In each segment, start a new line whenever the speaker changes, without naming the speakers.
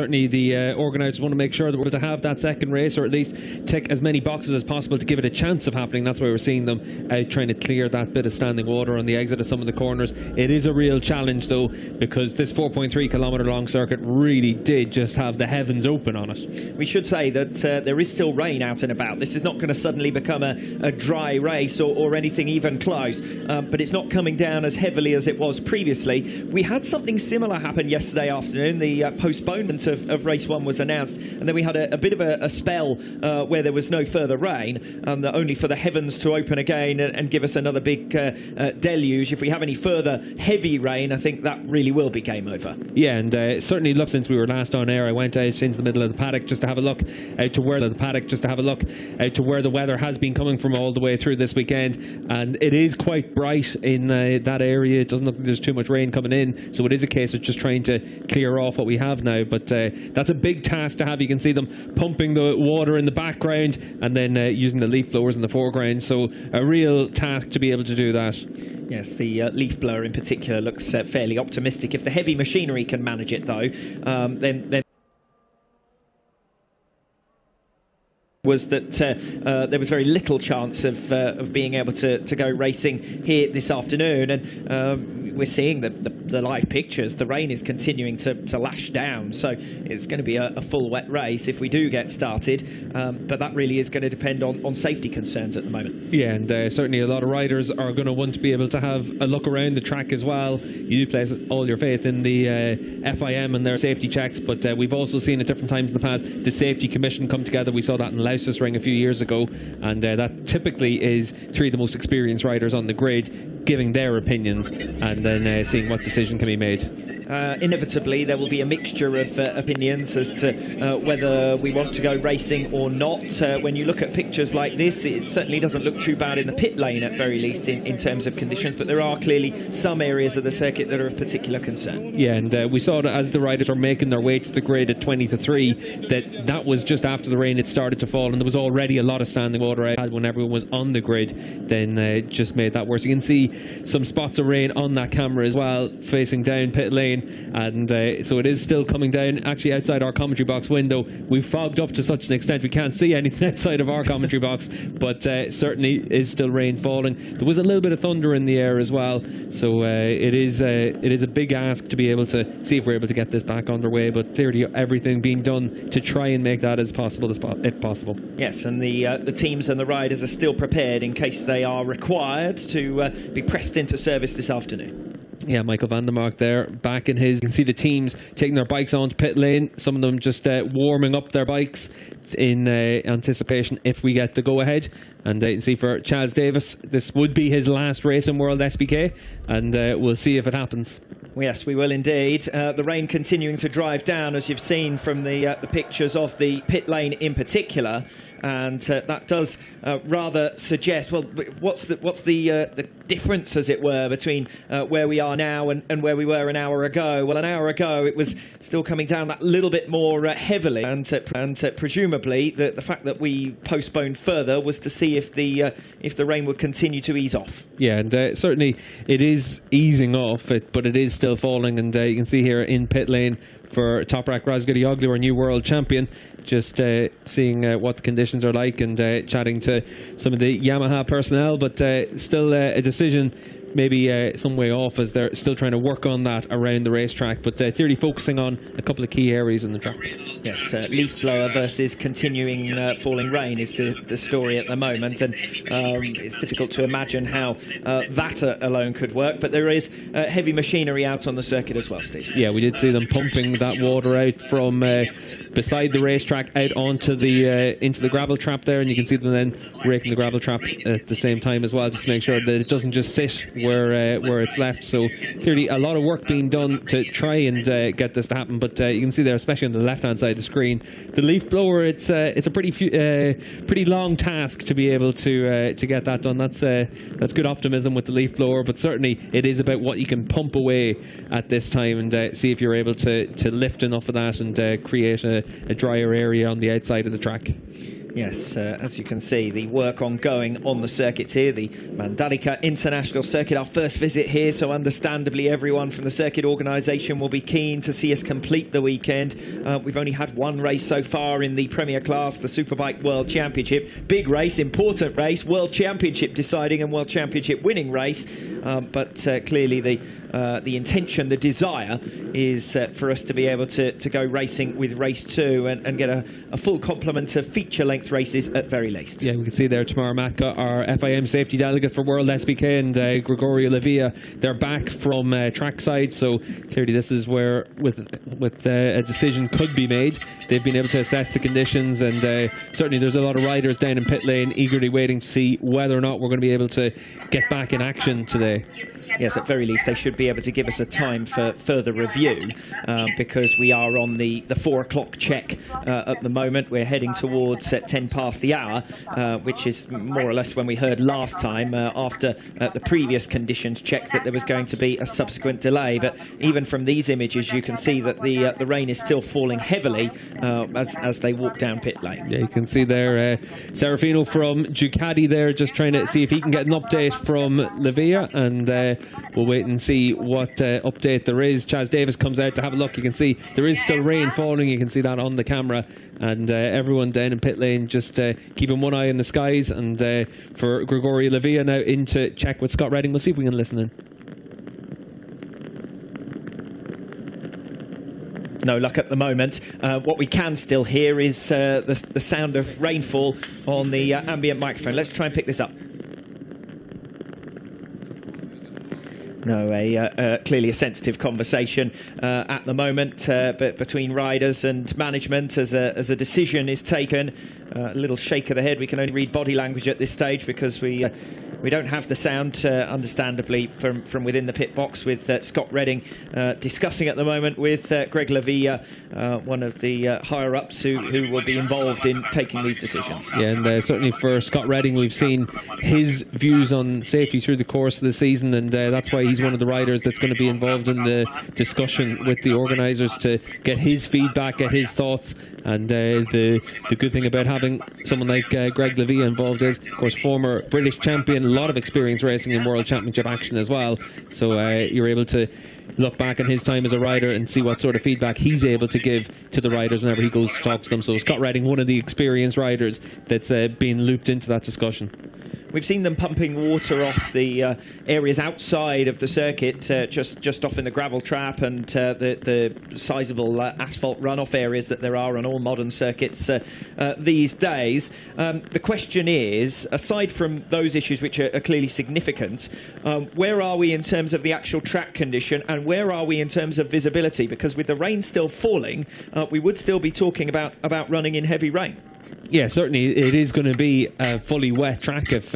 Certainly the organisers want to make sure that we're able to have that second race, or at least tick as many boxes as possible to give it a chance of happening. That's why we're seeing them out trying to clear that bit of standing water on the exit of some of the corners. It is a real challenge though, because this 4.3 kilometre long circuit really did just have the heavens open on it.
We should say that there is still rain out and about. This is not going to suddenly become a dry race or anything even close, but it's not coming down as heavily as it was previously. We had something similar happen yesterday afternoon. The postponement of race 1 was announced, and then we had a bit of a spell where there was no further rain, only for the heavens to open again and give us another big deluge. If we have any further heavy rain, I think that really will be game over.
Yeah, and certainly look, since we were last on air, I went out into the middle of the paddock just to have a look out to where the weather has been coming from all the way through this weekend, and it is quite bright in that area. It doesn't look like there's too much rain coming in, so it is a case of just trying to clear off what we have now, but that's a big task to have. You can see them pumping the water in the background and then using the leaf blowers in the foreground, so a real task to be able to do that.
Yes, the leaf blower in particular looks fairly optimistic. If the heavy machinery can manage it though, then was that there was very little chance of being able to go racing here this afternoon, and we're seeing the live pictures. The rain is continuing to lash down, so it's going to be a full wet race if we do get started, but that really is going to depend on safety concerns at the moment.
Yeah, and certainly a lot of riders are going to want to be able to have a look around the track as well. You do place all your faith in the FIM and their safety checks, but we've also seen at different times in the past the Safety Commission come together. We saw that in Louse's Ring a few years ago, and that typically is 3 of the most experienced riders on the grid giving their opinions and then seeing what decision can be made.
Inevitably there will be a mixture of opinions as to whether we want to go racing or not. When you look at pictures like this, it certainly doesn't look too bad in the pit lane at very least in terms of conditions, but there are clearly some areas of the circuit that are of particular concern.
Yeah, and we saw that as the riders were making their way to the grid at 20 to 3, that was just after the rain had started to fall, and there was already a lot of standing water out when everyone was on the grid, then just made that worse. You can see some spots of rain on that camera as well, facing down pit lane, and so it is still coming down. Actually, outside our commentary box window, we've fogged up to such an extent we can't see anything outside of our commentary box, but certainly is still rain falling. There was a little bit of thunder in the air as well, so it is a big ask to be able to see if we're able to get this back underway, but clearly everything being done to try and make that as possible if possible.
Yes, and the teams and the riders are still prepared in case they are required to be pressed into service this afternoon.
Yeah, Michael van der Mark there, back in his. You can see the teams taking their bikes onto pit lane, some of them just warming up their bikes in anticipation if we get the go-ahead. And you can see for Chaz Davis, this would be his last race in World SBK, and we'll see if it happens.
Yes, we will indeed. The rain continuing to drive down, as you've seen from the pictures of the pit lane in particular, and that does rather suggest, well, what's the difference, as it were, between where we are now and where we were an hour ago? Well, an hour ago it was still coming down that little bit more heavily, and presumably the fact that we postponed further was to see if the rain would continue to ease off.
Yeah, and certainly it is easing off, but it is still falling, and you can see here in pit lane for Toprak Razgadioglu, our new world champion, just seeing what the conditions are like and chatting to some of the Yamaha personnel, but still a decision maybe some way off as they're still trying to work on that around the racetrack, but clearly focusing on a couple of key areas in the track.
Yes, leaf blower versus continuing falling rain is the story at the moment, and it's difficult to imagine how that alone could work, but there is heavy machinery out on the circuit as well, Steve.
Yeah, we did see them pumping that water out from beside the racetrack out onto the into the gravel trap there, and you can see them then raking the gravel trap at the same time as well, just to make sure that it doesn't just sit where it's left. So clearly a lot of work being done to try and get this to happen, but you can see there, especially on the left hand side of the screen, the leaf blower, it's a pretty long task to be able to get that done. That's good optimism with the leaf blower, but certainly it is about what you can pump away at this time and see if you're able to lift enough of that and create a drier area on the outside of the track.
Yes, as you can see, the work ongoing on the circuit here, the Mandalika International Circuit, our first visit here, so understandably everyone from the circuit organisation will be keen to see us complete the weekend. We've only had one race so far in the Premier Class, the Superbike World Championship. Big race, important race, World Championship deciding and World Championship winning race, but clearly the intention, the desire is for us to be able to go racing with race 2 and get a full complement of feature-length races at very least. Yeah,
we can see there Tamara Matka, our FIM safety delegate for World Wsbk, and Gregorio Lavia, they're back from trackside, so clearly this is where with a decision could be made. They've been able to assess the conditions, and certainly there's a lot of riders down in pit lane eagerly waiting to see whether or not we're going to be able to get back in action today.
Yes, at very least they should be able to give us a time for further review, because we are on the 4 o'clock check at the moment. We're heading towards 10 past the hour, which is more or less when we heard last time after the previous conditions check that there was going to be a subsequent delay. But even from these images you can see that the rain is still falling heavily as they walk down pit lane.
Yeah, you can see there Serafino from Ducati there just trying to see if he can get an update from Lavia, and we'll wait and see what update there is. Chaz Davis comes out to have a look. You can see there is still rain falling. You can see that on the camera, and everyone down in pit lane just keeping one eye on the skies. And for Gregorio Lavia now in to check with Scott Redding. We'll see if we can listen in.
No luck at the moment. What we can still hear is the sound of rainfall on the ambient microphone. Let's try and pick this up. No, clearly a sensitive conversation at the moment but between riders and management as a decision is taken. A little shake of the head. We can only read body language at this stage because we don't have the sound, understandably, from within the pit box, with Scott Redding discussing at the moment with Greg Lavia, one of the higher-ups who will be involved in taking these decisions.
Yeah, and certainly for Scott Redding, we've seen his views on safety through the course of the season, and that's why he's one of the riders that's going to be involved in the discussion with the organisers to get his feedback, get his thoughts. And the good thing about having someone like Greg Lavia involved is, of course, former British champion, a lot of experience racing in World Championship action as well. So you're able to look back on his time as a rider and see what sort of feedback he's able to give to the riders whenever he goes to talk to them. So Scott Redding, one of the experienced riders that's been looped into that discussion.
We've seen them pumping water off the areas outside of the circuit, just off in the gravel trap and the sizable asphalt runoff areas that there are on all modern circuits these days. The question is, aside from those issues which are clearly significant, where are we in terms of the actual track condition, and where are we in terms of visibility? Because with the rain still falling, we would still be talking about running in heavy rain.
Yeah, certainly it is going to be a fully wet track if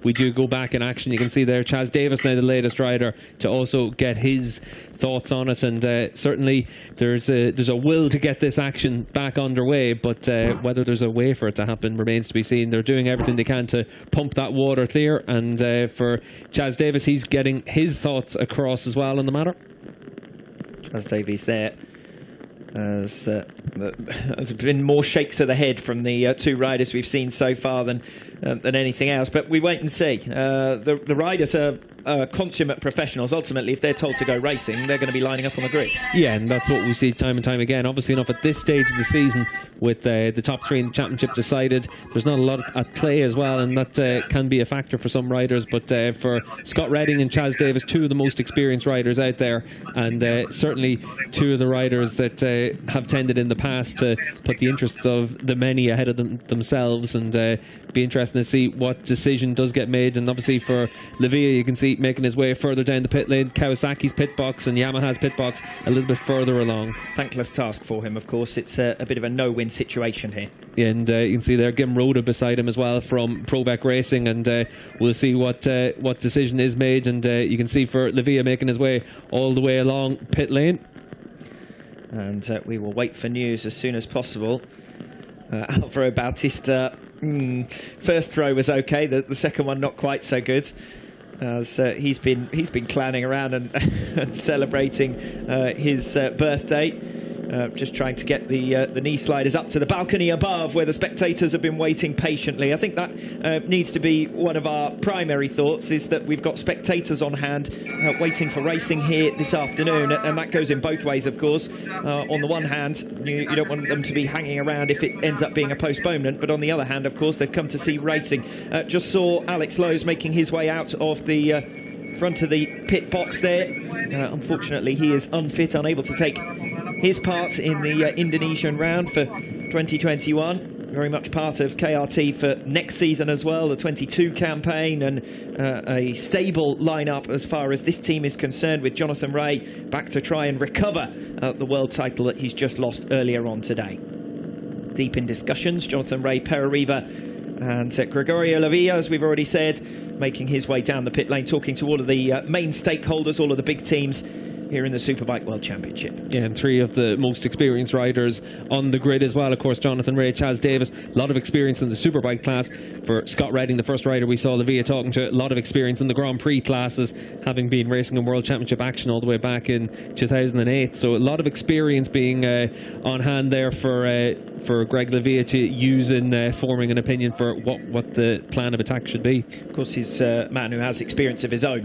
we do go back in action. You can see there Chaz Davis, now the latest rider, to also get his thoughts on it, and certainly there's a will to get this action back underway, but whether there's a way for it to happen remains to be seen. They're doing everything they can to pump that water clear, and for Chaz Davis, he's getting his thoughts across as well on the matter.
Chaz Davies there. There's been more shakes of the head from the two riders we've seen so far than anything else, but we wait and see. The riders are consummate professionals. Ultimately, if they're told to go racing, they're going to be lining up on the grid.
Yeah, and that's what we see time and time again. Obviously enough, at this stage of the season, with the top 3 in the championship decided, there's not a lot at play as well, and that can be a factor for some riders. But for Scott Redding and Chaz Davis, 2 of the most experienced riders out there, and certainly 2 of the riders that have tended in the past to put the interests of the many ahead of themselves, and be interesting to see what decision does get made. And obviously for Lavia, you can see making his way further down the pit lane, Kawasaki's pit box and Yamaha's pit box a little bit further along.
Thankless task for him, of course. It's a bit of a no-win situation here.
Yeah, and you can see there Gim Rhoda beside him as well from Probec Racing, and we'll see what decision is made. And you can see for Lavia making his way all the way along pit lane.
And we will wait for news as soon as possible. Alvaro Bautista, first throw was okay, the second one not quite so good. As he's been clowning around and, and celebrating his birthday. just trying to get the knee sliders up to the balcony above where the spectators have been waiting patiently. I think that needs to be one of our primary thoughts, is that we've got spectators on hand waiting for racing here this afternoon, and that goes in both ways, of course. On the one hand, you don't want them to be hanging around if it ends up being a postponement, but on the other hand, of course, they've come to see racing. Just saw Alex Lowe's making his way out of the front of the pit box there. Unfortunately, he is unfit, unable to take his part in the Indonesian round for 2021. Very much part of KRT for next season as well, the 22 campaign, and a stable lineup as far as this team is concerned, with Jonathan Rea back to try and recover the world title that he's just lost earlier on today. Deep in discussions, Jonathan Rea, Perariba and Gregorio Lavilla, as we've already said, making his way down the pit lane, talking to all of the main stakeholders, all of the big teams here in the Superbike World Championship.
Yeah, and three of the most experienced riders on the grid as well. Of course, Jonathan Rea, Chaz Davis, a lot of experience in the Superbike class. For Scott Redding, the first rider we saw Lavilla talking to, a lot of experience in the Grand Prix classes, having been racing in World Championship action all the way back in 2008. So a lot of experience being on hand there for Greg Lavilla to use in forming an opinion for what the plan of attack should be.
Of course, he's a man who has experience of his own,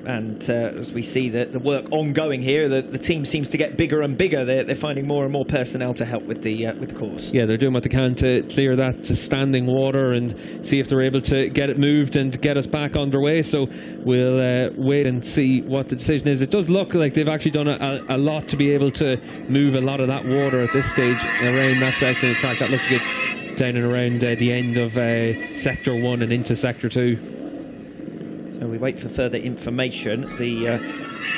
and as we see the work ongoing here, the team seems to get bigger and bigger. They're finding more and more personnel to help with the course.
Yeah, they're doing what they can to clear that to standing water and see if they're able to get it moved and get us back underway. So we'll wait and see what the decision is. It does look like they've actually done a lot to be able to move a lot of that water at this stage around that section of the track. That looks like it's down and around the end of Sector 1 and into Sector 2.
So we wait for further information. The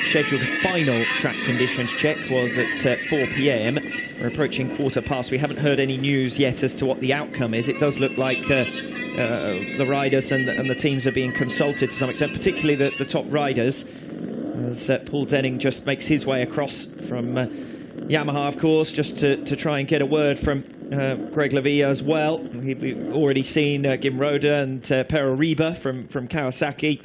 scheduled final track conditions check was at 4 p.m. We're approaching 15:15. We haven't heard any news yet as to what the outcome is. It does look like the riders and the teams are being consulted to some extent, particularly the top riders, as Paul Denning just makes his way across from Yamaha, of course, just to try and get a word from Greg Lavilla as well. We've already seen Gim Roda and Perariba from Kawasaki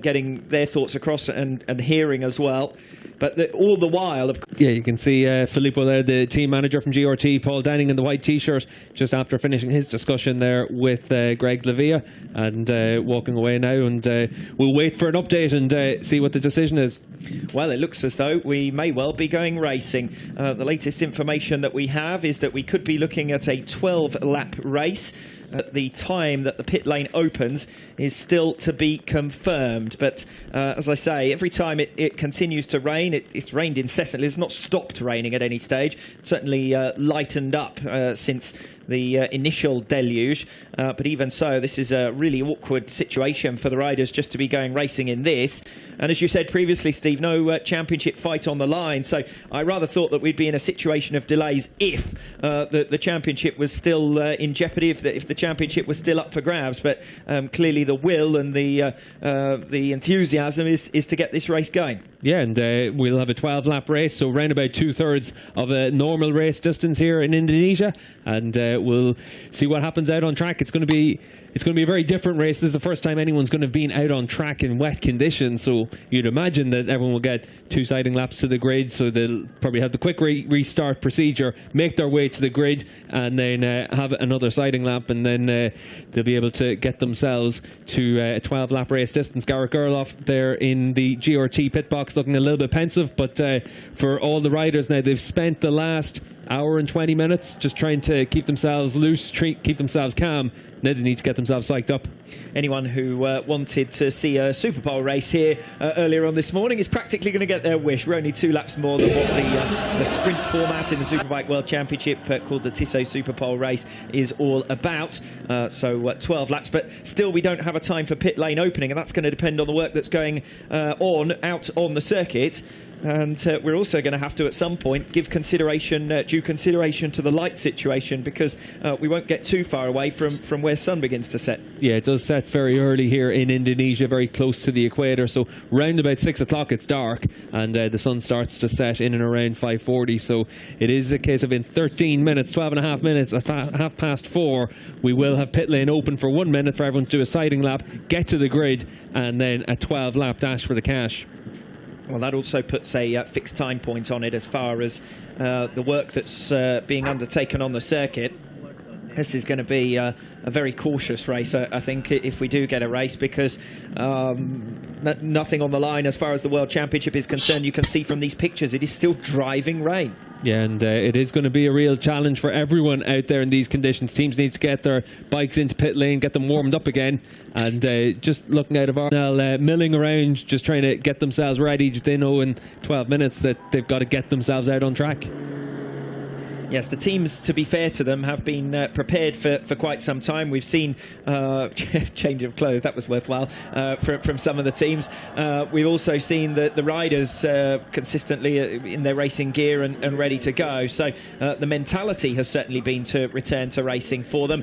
getting their thoughts across and hearing as well. But all the while,
yeah, you can see Filippo there, the team manager from GRT, Paul Denning in the white t-shirt, just after finishing his discussion there with Greg Lavilla, and walking away now. And we'll wait for an update and see what the decision is.
Well, it looks as though we may well be going racing. The latest information that we have is that we could be looking at a 12-lap race. At the time that the pit lane opens is still to be confirmed. But as I say, every time it continues to rain, it's rained incessantly. It's not stopped raining at any stage. It's certainly lightened up since the initial deluge. But even so, this is a really awkward situation for the riders just to be going racing in this. And as you said previously, Steve, no championship fight on the line. So I rather thought that we'd be in a situation of delays if the championship was still in jeopardy, if the championship was still up for grabs. But clearly the will and the enthusiasm is to get this race going.
Yeah, and we'll have a 12-lap race, so around about 2/3 of a normal race distance here in Indonesia, and we'll see what happens out on track. It's going to be a very different race. This is the first time anyone's going to have been out on track in wet conditions, so you'd imagine that everyone will get 2 siding laps to the grid, so they'll probably have the quick restart procedure, make their way to the grid, and then have another siding lap, and then they'll be able to get themselves to a 12-lap race distance. Garrett Gerloff there in the GRT pit box looking a little bit pensive, but for all the riders now, they've spent the last hour and 20 minutes just trying to keep themselves loose, keep themselves calm. Now they need to get themselves psyched up.
Anyone who wanted to see a Super Bowl race here earlier on this morning is practically going to get their wish. We're only 2 laps more than what the sprint format in the Superbike World Championship called the Tissot Super Bowl race is all about. So 12 laps, but still we don't have a time for pit lane opening, and that's going to depend on the work that's going on out on the circuit. And we're also going to have to, at some point, give due consideration to the light situation, because we won't get too far away from where sun begins to set.
Yeah, it does set very early here in Indonesia, very close to the equator. So round about 6 o'clock it's dark, and the sun starts to set in and around 5:40. So it is a case of in 13 minutes, 12 and a half minutes, at 4:30, we will have pit lane open for 1 minute for everyone to do a siding lap, get to the grid, and then a 12-lap dash for the cash.
Well, that also puts a fixed time point on it as far as the work that's being undertaken on the circuit. This is going to be a very cautious race, I think, if we do get a race, because nothing on the line as far as the World Championship is concerned. You can see from these pictures it is still driving rain.
Yeah, and it is going to be a real challenge for everyone out there in these conditions. Teams need to get their bikes into pit lane, get them warmed up again, and just looking out of our milling around, just trying to get themselves ready. They know in 12 minutes that they've got to get themselves out on track.
Yes, the teams, to be fair to them, have been prepared for quite some time. We've seen change of clothes, that was worthwhile, from some of the teams. We've also seen the riders consistently in their racing gear and ready to go. So the mentality has certainly been to return to racing for them.